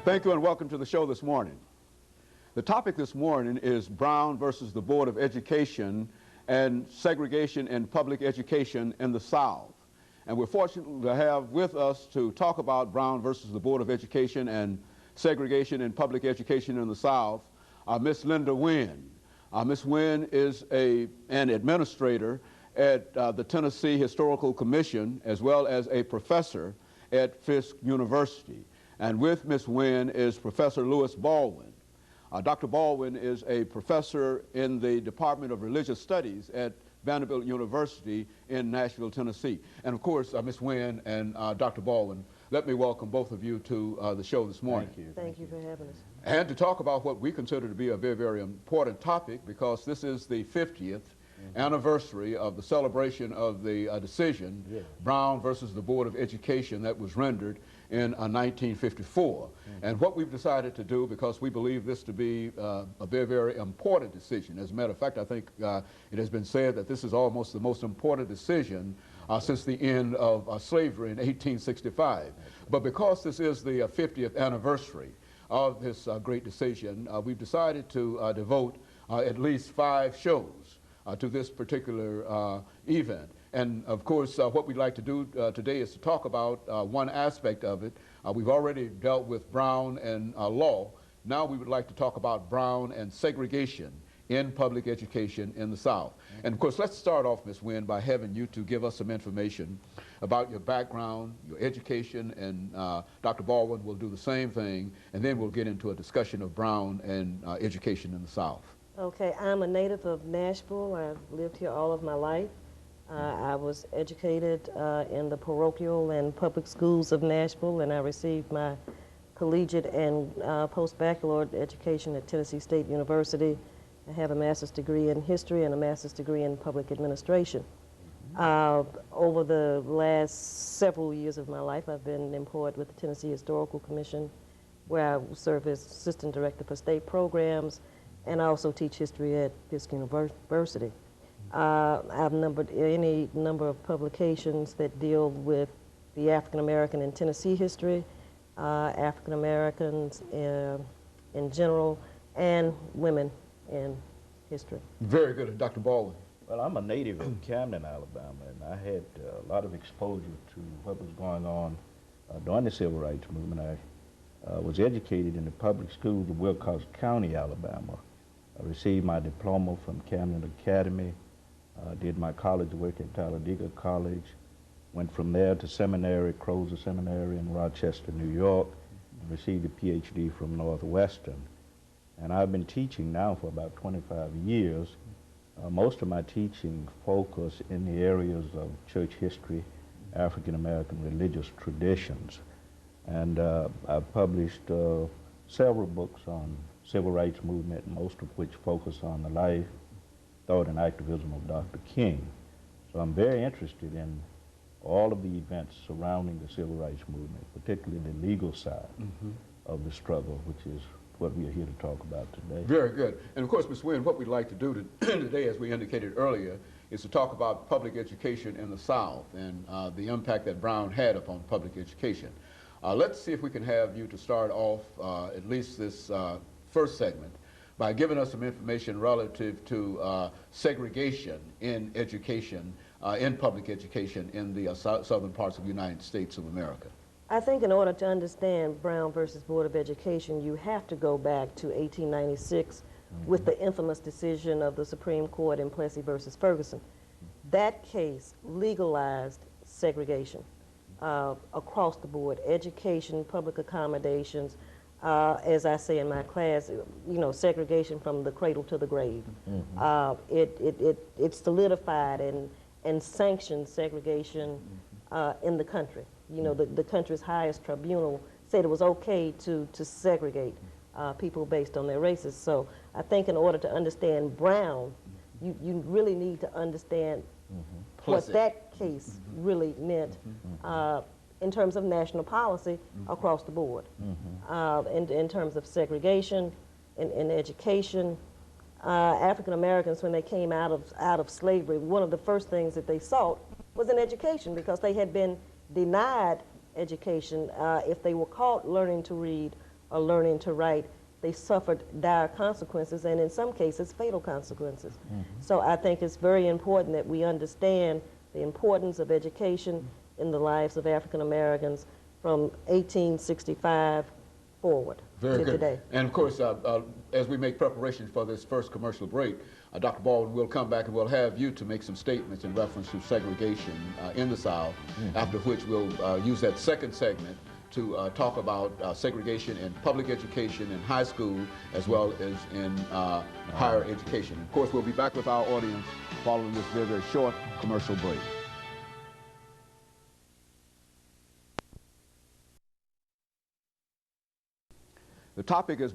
Thank you and welcome to the show this morning. The topic this morning is Brown versus the Board of Education and segregation in public education in the South. And we're fortunate to have with us to talk about Brown versus the Board of Education and segregation in public education in the South, Miss LWynn. Miss Wynn is an administrator at the Tennessee Historical Commission as well as a professor at Fisk University. And with Miss Wynn is Professor LWynn. Dr. Baldwin is a professor in the Department of Religious Studies at Vanderbilt University in Nashville, Tennessee. And of course, Miss Wynn and Dr. Baldwin, let me welcome both of you to the show this morning. Thank you. Thank you for having us. And to talk about what we consider to be a very, very important topic, because this is the 50th anniversary of the celebration of the decision, Brown versus the Board of Education, that was rendered in 1954. And what we've decided to do, because we believe this to be a very, very important decision. As a matter of fact, I think it has been said that this is almost the most important decision since the end of slavery in 1865. But because this is the 50th anniversary of this great decision, we've decided to devote at least 5 shows to this particular event. And of course, what we'd like to do today is to talk about one aspect of it. We've already dealt with Brown and law. Now we would like to talk about Brown and segregation in public education in the South. And of course, let's start off, Ms. Wynn, by having you to give us some information about your background, your education, and Dr. Baldwin will do the same thing, and then we'll get into a discussion of Brown and education in the South. Okay, I'm a native of Nashville. I've lived here all of my life. I was educated in the parochial and public schools of Nashville, and I received my collegiate and post-baccalaureate education at Tennessee State University. I have a master's degree in history and a master's degree in public administration. Over the last several years of my life, I've been employed with the Tennessee Historical Commission, where I serve as assistant director for state programs, and I also teach history at Fisk University. I've numbered any number of publications that deal with the African American and Tennessee history, African Americans in general, and women in history. Very good. Dr. Baldwin. Well, I'm a native of Camden, Alabama, and I had a lot of exposure to what was going on during the Civil Rights Movement. I was educated in the public schools of Wilcox County, Alabama. I received my diploma from Camden Academy, did my college work at Talladega College, went from there to seminary, Crozer Seminary in Rochester, New York, and received a PhD from Northwestern. And I've been teaching now for about 25 years. Most of my teaching focus in the areas of church history, African American religious traditions. And I've published several books on civil rights movement, most of which focus on the life, thought, and activism of Dr. King. So I'm very interested in all of the events surrounding the civil rights movement, particularly the legal side of the struggle, which is what we are here to talk about today. Very good. And of course, Ms. Wynn, what we'd like to do today, as we indicated earlier, is to talk about public education in the South and the impact that Brown had upon public education. Let's see if we can have you to start off at least this first segment by giving us some information relative to segregation in education, in public education in the southern parts of the United States of America. I think in order to understand Brown versus Board of Education, you have to go back to 1896 with the infamous decision of the Supreme Court in Plessy versus Ferguson. That case legalized segregation across the board, education, public accommodations, as I say in my class, you know, segregation from the cradle to the grave. It solidified and sanctioned segregation in the country. You know, the country's highest tribunal said it was okay to segregate people based on their races. So I think in order to understand Brown, you really need to understand what that case really meant in terms of national policy across the board. In terms of segregation, in education, African Americans, when they came out of slavery, one of the first things that they sought was in education, because they had been denied education if they were caught learning to read are learning to write, they suffered dire consequences, and in some cases, fatal consequences. So I think it's very important that we understand the importance of education in the lives of African Americans from 1865 forward Very to good. today. And of course, as we make preparations for this first commercial break, Dr. Baldwin will come back and we'll have you to make some statements in reference to segregation in the South, after which we'll use that second segment to talk about segregation in public education in high school as well as in higher education. Of course, we'll be back with our audience following this very, very short commercial break. The topic is